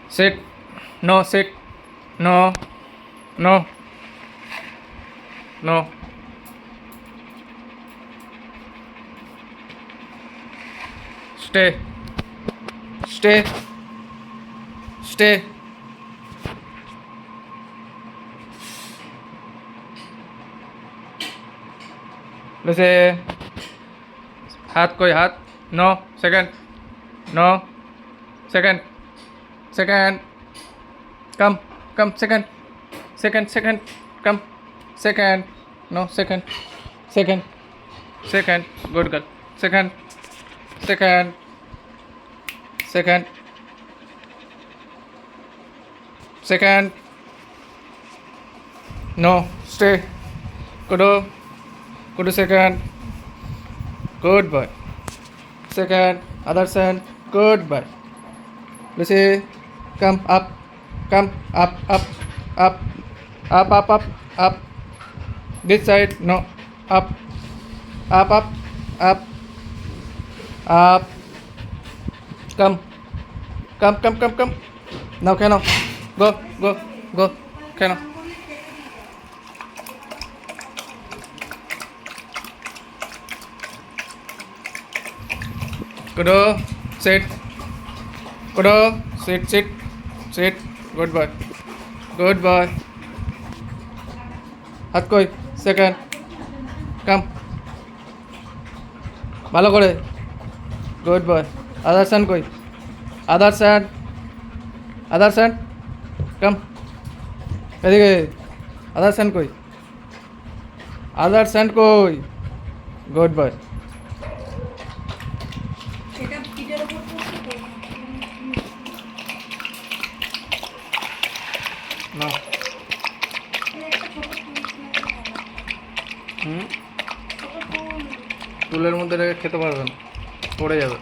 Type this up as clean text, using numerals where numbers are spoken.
Sit. No, sit. No. No. No. Stay. Stay. Stay. Listen. हाथ कोई हाथ. No. Second. No. Second. Second. Come. Come. Second. Second. Second. Come. Second. No. Second. Second. Second. Good girl. Second. Second. Second. Second. No. Stay. Kudu. Kudu second. Good boy. Second. Other side. Good boy. Lucy. Come up. Come up. Up. Up. Up. Up. Up. Up. This side. No. Up. Up. Up. Up. Up. Come. Come. Come. Come. Come. Now, Keno. Go. Go. Go. Keno. Kudo. Sit. Kudo. Sit. Sit. Sit. Good boy. Good boy. হাত কই second কাম ভালো করে good boy আদার sand কই আদার sand কাম এদিকে আদার sand কই good boy না টুলের মধ্যে রেখে খেতে পারবেন পড়ে যাবে